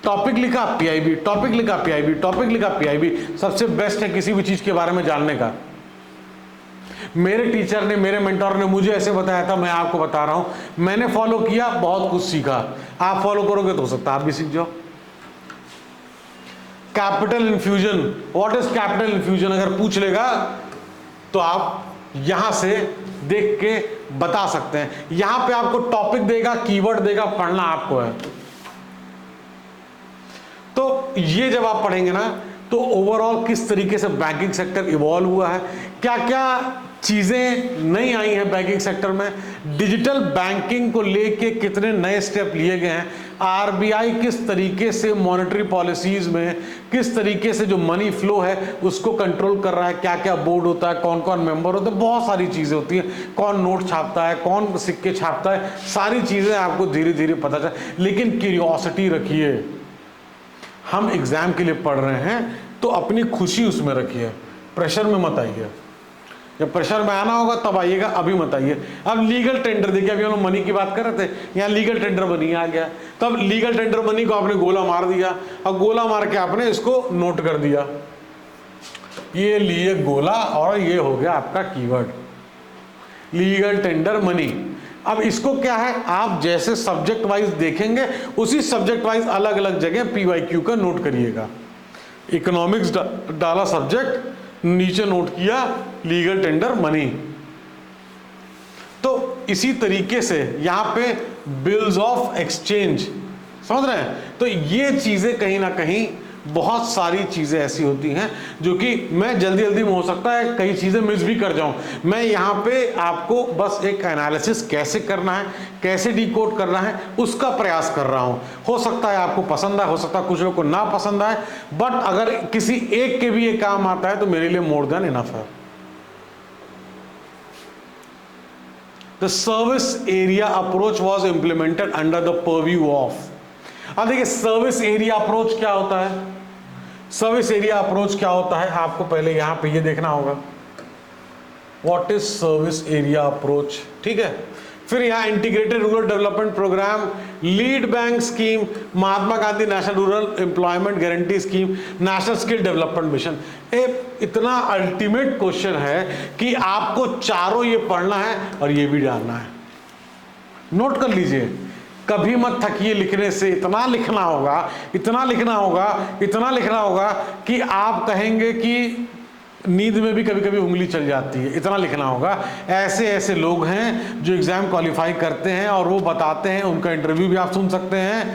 टॉपिक लिखा पीआईबी, टॉपिक लिखा पीआईबी, टॉपिक लिखा पीआईबी, सबसे बेस्ट है किसी भी चीज़ के बारे में जानने का। मेरे टीचर ने, मेरे मेंटोर ने मुझे ऐसे बताया था, मैं आपको बता रहा हूं, मैंने फॉलो किया, बहुत कुछ सीखा। आप फॉलो करोगे तो हो सकता है आप भी सीख जाओ। Capital infusion, what is capital infusion अगर पूछ लेगा तो आप यहां से देख के बता सकते हैं। यहां पे आपको टॉपिक देगा, कीवर्ड देगा, पढ़ना आपको है। तो ये जब आप पढ़ेंगे ना, तो ओवरऑल किस तरीके से बैंकिंग सेक्टर इवॉल्व हुआ है, क्या क्या चीजें नई आई हैं बैंकिंग सेक्टर में, डिजिटल बैंकिंग को लेके कितने नए स्टेप लिए गए हैं, आरबीआई किस तरीके से मॉनेटरी पॉलिसीज में किस तरीके से जो मनी फ्लो है उसको कंट्रोल कर रहा है, क्या क्या बोर्ड होता है, कौन कौन मेंबर होते हैं, बहुत सारी चीजें होती हैं, कौन नोट छापता है, कौन सिक्के छापता है, सारी चीजें आपको धीरे धीरे पता चल। लेकिन क्यूरियोसिटी रखिए, हम एग्जाम के लिए पढ़ रहे हैं तो अपनी खुशी उसमें रखिए, प्रेशर में मत आइए। जब प्रेशर में आना होगा तब आइएगा, अभी मत आइए। अब लीगल टेंडर देखिए, अभी हम लोग मनी की बात कर रहे थे, यहाँ लीगल टेंडर मनी आ गया। तो अब लीगल टेंडर मनी को आपने गोला मार दिया, और गोला मार के आपने इसको नोट कर दिया, ये लिए गोला और ये हो गया आपका कीवर्ड लीगल टेंडर मनी। अब इसको क्या है, आप जैसे सब्जेक्ट वाइज देखेंगे उसी सब्जेक्ट वाइज अलग अलग जगह पीवाईक्यू का नोट करिएगा। इकोनॉमिक्स डाला सब्जेक्ट, नीचे नोट किया लीगल टेंडर मनी। तो इसी तरीके से यहां पे बिल्स ऑफ एक्सचेंज, समझ रहे हैं। तो ये चीजें कहीं ना कहीं बहुत सारी चीजें ऐसी होती हैं जो कि मैं जल्दी जल्दी में हो सकता है कई चीजें मिस भी कर जाऊं। मैं यहाँ पे आपको बस एक एनालिसिस कैसे करना है, कैसे डिकोड करना है उसका प्रयास कर रहा हूं। हो सकता है आपको पसंद आए, हो सकता है कुछ लोगों को ना पसंद आए, बट अगर किसी एक के भी ये काम आता है तो मेरे लिए मोर देन इनफ है। The service area approach was implemented under the purview of. अब देखिए सर्विस एरिया अप्रोच क्या होता है, सर्विस एरिया अप्रोच क्या होता है आपको पहले यहां पे ये देखना होगा, what is service area approach, ठीक है। फिर यहाँ integrated rural development programme, lead bank scheme, Mahatma Gandhi national rural employment guarantee scheme, national skill development mission. इतना अल्टीमेट क्वेश्चन है कि आपको चारों ये पढ़ना है और ये भी डालना है। नोट कर लीजिए, कभी मत थकिए लिखने से, इतना लिखना होगा, इतना लिखना होगा, इतना लिखना होगा कि आप कहेंगे कि नींद में भी कभी कभी उंगली चल जाती है, इतना लिखना होगा। ऐसे ऐसे लोग हैं जो एग्जाम क्वालिफाई करते हैं और वो बताते हैं, उनका इंटरव्यू भी आप सुन सकते हैं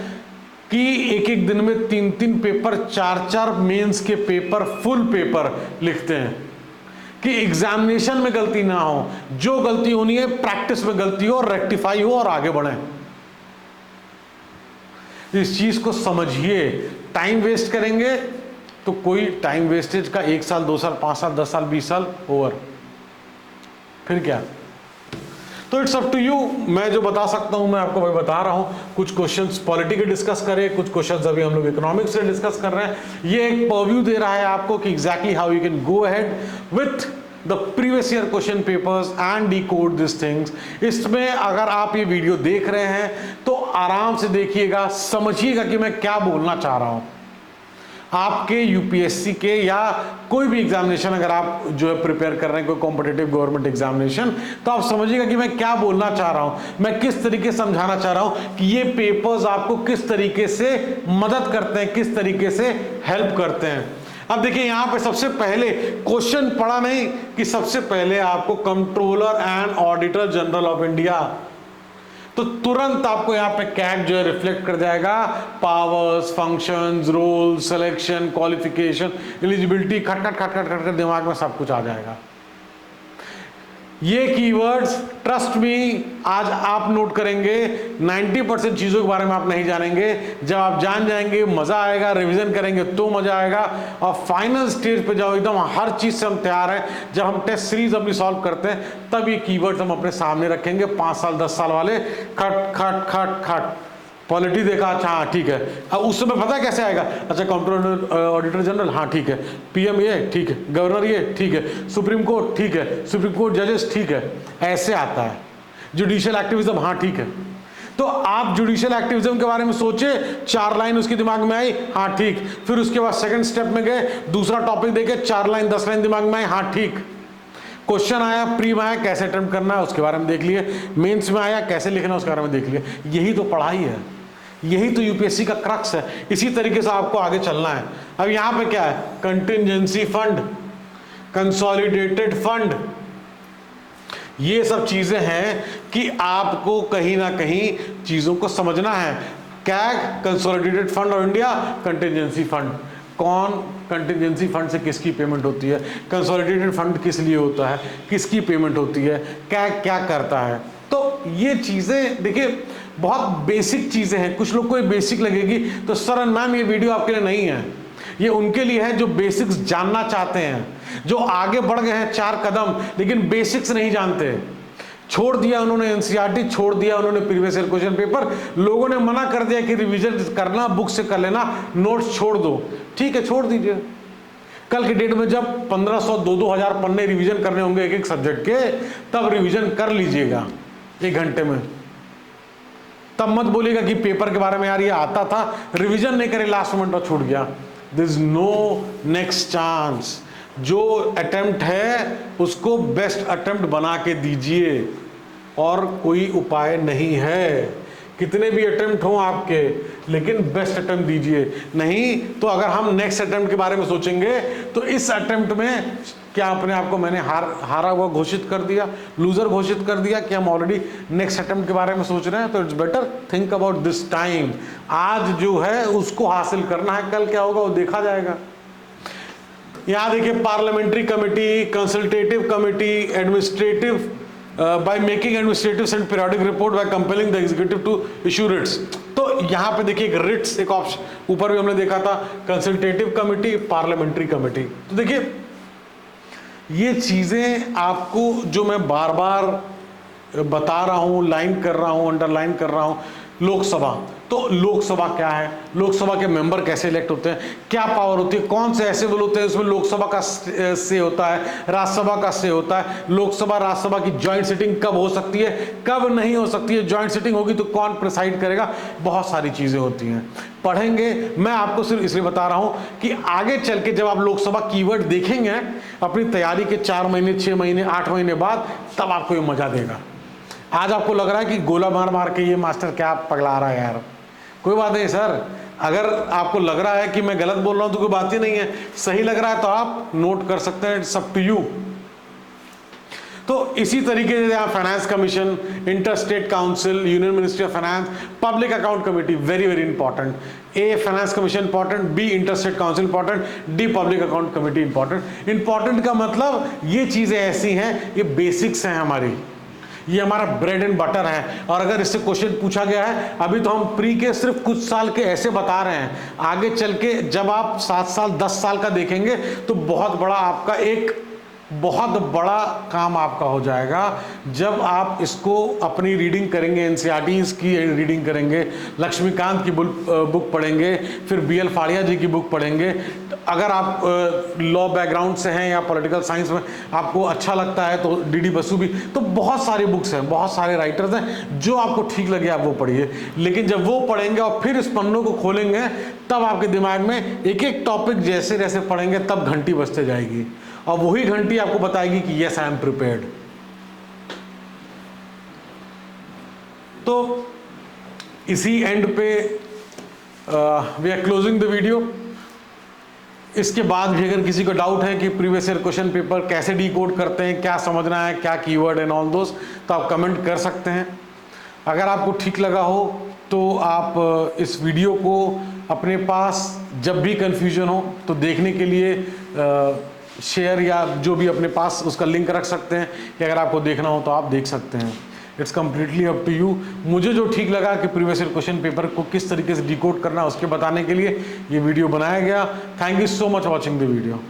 कि एक एक दिन में 3-3 पेपर, 4-4 मेंस के पेपर, फुल पेपर लिखते हैं कि एग्जामिनेशन में गलती ना हो, जो गलती होनी है प्रैक्टिस में गलती हो, रेक्टिफाई हो और आगे बढ़े। इस चीज को समझिए। टाइम वेस्ट करेंगे तो कोई टाइम वेस्टेज का 1 साल, 2 साल, 5 साल, 10 साल, 20 साल ओवर, फिर क्या। तो इट्स अप टू यू। मैं जो बता सकता हूं मैं आपको भाई बता रहा हूं। कुछ क्वेश्चंस पॉलिटी के डिस्कस करें, कुछ क्वेश्चंस अभी हम लोग इकोनॉमिक्स से डिस्कस कर रहे हैं। ये एक परव्यू दे रहा है आपको कि exactly how you can go ahead with the previous year question papers and decode this things. इसमें अगर आप ये वीडियो देख रहे हैं तो आराम से देखिएगा, समझिएगा कि मैं क्या बोलना चाह रहा हूं। आपके यूपीएससी के या कोई भी एग्जामिनेशन अगर आप जो है प्रिपेयर कर रहे हैं, कोई कॉम्पिटिटिव गवर्नमेंट एग्जामिनेशन, तो आप समझिएगा कि मैं क्या बोलना चाह रहा हूं, मैं किस तरीके से समझाना चाह रहा हूं कि ये पेपर्स आपको किस तरीके से मदद करते हैं, किस तरीके से हेल्प करते हैं। अब देखिए यहां पे सबसे पहले क्वेश्चन पढ़ा नहीं कि सबसे पहले आपको controller and auditor general of India, तो तुरंत आपको यहां पे कैट जो है रिफ्लेक्ट कर जाएगा, powers, functions, role, selection, qualification, eligibility, खट खट खट खट खट दिमाग में सब कुछ आ जाएगा। ये कीवर्ड्स ट्रस्ट मी आज आप नोट करेंगे, 90% चीज़ों के बारे में आप नहीं जानेंगे। जब आप जान जाएंगे मज़ा आएगा, रिवीजन करेंगे तो मज़ा आएगा, और फाइनल स्टेज पे जाओ एकदम हर चीज़ से हम तैयार हैं। जब हम टेस्ट सीरीज अपनी सॉल्व करते हैं तब ये कीवर्ड्स हम अपने सामने रखेंगे, 5 साल 10 साल वाले। खट खट खट खट, पॉलिटी देखा, अच्छा हाँ ठीक है। अब उस समय पता है कैसे आएगा, अच्छा कंट्रोलर ऑडिटर जनरल, हाँ ठीक है, पीएम ये ठीक है, गवर्नर ये ठीक है, सुप्रीम कोर्ट ठीक है, सुप्रीम कोर्ट जजेस ठीक है, ऐसे आता है। जुडिशियल एक्टिविज्म, हाँ ठीक है। तो आप जुडिशियल एक्टिविज्म के बारे में सोचे, 4 लाइन उसके दिमाग में आई, हाँ ठीक। फिर उसके बाद सेकंड स्टेप में गए, दूसरा टॉपिक देखे, 4 लाइन 10 लाइन दिमाग में आई, हाँ ठीक। क्वेश्चन आया, प्री में आया, कैसे अटेम्प्ट करना है उसके बारे में देख लिए, मेंस में आया कैसे लिखना है उसके बारे में देख लिए। यही तो पढ़ाई है, यही तो यूपीएससी का क्रक्स है। इसी तरीके से आपको आगे चलना है। अब यहां पे क्या है, कंटिंजेंसी फंड, कंसोलिडेटेड फंड, ये सब चीजें हैं कि आपको कहीं ना कहीं चीजों को समझना है। CAG, consolidated fund of India, contingency fund, कौन कंटिंजेंसी फंड से किसकी पेमेंट होती है, कंसोलिडेटेड फंड किस लिए होता है, किसकी पेमेंट होती है, कैग क्या करता है। तो ये चीजें देखिए बहुत बेसिक चीजें हैं। कुछ लोग को ये बेसिक लगेगी तो सर मैम ये वीडियो आपके लिए नहीं है, ये उनके लिए है जो बेसिक्स जानना चाहते हैं, जो आगे बढ़ गए हैं 4 कदम लेकिन बेसिक्स नहीं जानते। छोड़ दिया उन्होंने एनसीईआरटी, छोड़ दिया उन्होंने प्रीवियस ईयर क्वेश्चन पेपर, लोगों ने मना कर दिया कि रिवीजन करना बुक से कर लेना, नोट्स छोड़ दो। ठीक है, छोड़ दीजिए। कल के डेट में जब 1500 2-2000 पन्ने रिवीजन करने होंगे एक एक सब्जेक्ट के, तब रिवीजन कर लीजिएगा 1 घंटे में। तब मत बोलिएगा कि पेपर के बारे में यार ये आता था, रिवीजन नहीं करे, लास्ट मोमेंट पर छूट गया। There is no next chance. जो अटेम्प्ट है उसको बेस्ट अटेम्प्ट बना के दीजिए, और कोई उपाय नहीं है। कितने भी अटेम्प्ट हों आपके, लेकिन बेस्ट अटेम्प्ट दीजिए। नहीं तो अगर हम नेक्स्ट अटेम्प्ट के बारे में सोचेंगे तो इस अटेम्प्ट में क्या अपने आप को मैंने हारा हुआ घोषित कर दिया, लूजर घोषित कर दिया, कि हम ऑलरेडी नेक्स्ट अटेम्प्ट के बारे में सोच रहे हैं। तो it's better think about this time. आज जो है उसको हासिल करना है, कल क्या होगा वो देखा जाएगा। यहां देखिए, parliamentary committee, consultative committee, administrative by making administrative and periodic report by compelling the executive to issue writs। तो यहाँ पे देखिए एक रिट्स, एक ऑप्शन ऊपर भी हमने देखा था, कंसल्टेटिव कमेटी, पार्लियामेंट्री कमेटी। तो देखिए ये चीजें आपको जो मैं बार बार बता रहा हूँ, लाइन कर रहा हूँ, अंडरलाइन कर रहा हूँ। लोकसभा, तो लोकसभा क्या है, लोकसभा के मेंबर कैसे इलेक्ट होते हैं, क्या पावर होती है, कौन से ऐसे बिल होते हैं उसमें लोकसभा का से होता है, राज्यसभा का से होता है, लोकसभा राज्यसभा की ज्वाइंट सिटिंग कब हो सकती है, कब नहीं हो सकती है, ज्वाइंट सिटिंग होगी तो कौन प्रिसाइड करेगा, बहुत सारी चीजें होती हैं। पढ़ेंगे, मैं आपको सिर्फ इसलिए बता रहा हूं कि आगे चल के जब आप लोकसभा कीवर्ड देखेंगे अपनी तैयारी के 4 महीने 6 महीने 8 महीने बाद, तब आपको ये मजा देगा। आज आपको लग रहा है कि गोला मार मार के ये मास्टर क्या पगला रहा है यार, कोई बात नहीं सर। अगर आपको लग रहा है कि मैं गलत बोल रहा हूं तो कोई बात ही नहीं है, सही लग रहा है तो आप नोट कर सकते हैं, इट्स अप टू यू। तो इसी तरीके से यहाँ finance commission, inter state council, union ministry of finance, public account committee, very very important. A finance commission important, B inter state council important, D public account committee important. Important का मतलब ये चीजें ऐसी हैं, ये बेसिक्स हैं हमारी, ये हमारा ब्रेड एंड बटर है। और अगर इससे क्वेश्चन पूछा गया है, अभी तो हम प्री के सिर्फ कुछ साल के ऐसे बता रहे हैं, आगे चल के जब आप 7 साल 10 साल का देखेंगे तो बहुत बड़ा आपका एक बहुत बड़ा काम आपका हो जाएगा। जब आप इसको अपनी रीडिंग करेंगे, एनसीईआरटीज़ की रीडिंग करेंगे, लक्ष्मीकांत की बुक पढ़ेंगे, फिर बीएल फाड़िया जी की बुक पढ़ेंगे। अगर आप लॉ बैकग्राउंड से हैं या पॉलिटिकल साइंस में आपको अच्छा लगता है तो डीडी बसु भी, तो बहुत सारी बुक्स हैं, बहुत सारे राइटर्स हैं, जो आपको ठीक लगे आप वो पढ़िए। लेकिन जब वो पढ़ेंगे और फिर इस पन्नों को खोलेंगे, तब आपके दिमाग में एक एक टॉपिक जैसे जैसे पढ़ेंगे तब घंटी बजते जाएगी, और वही घंटी आपको बताएगी कि यस आई एम प्रिपेयर्ड। तो इसी एंड पे we are closing the video. इसके बाद भी अगर किसी को डाउट है कि प्रीवियस ईयर क्वेश्चन पेपर कैसे डिकोड करते हैं, क्या समझना है, क्या कीवर्ड एंड ऑल दोस, तो आप कमेंट कर सकते हैं। अगर आपको ठीक लगा हो तो आप इस वीडियो को अपने पास जब भी कन्फ्यूजन हो तो देखने के लिए शेयर या जो भी अपने पास उसका लिंक रख सकते हैं कि अगर आपको देखना हो तो आप देख सकते हैं। It's completely up to you. मुझे जो ठीक लगा कि प्रीवियस ईयर क्वेश्चन पेपर को किस तरीके से डिकोड करना है उसके बताने के लिए ये वीडियो बनाया गया। Thank you so much watching the video.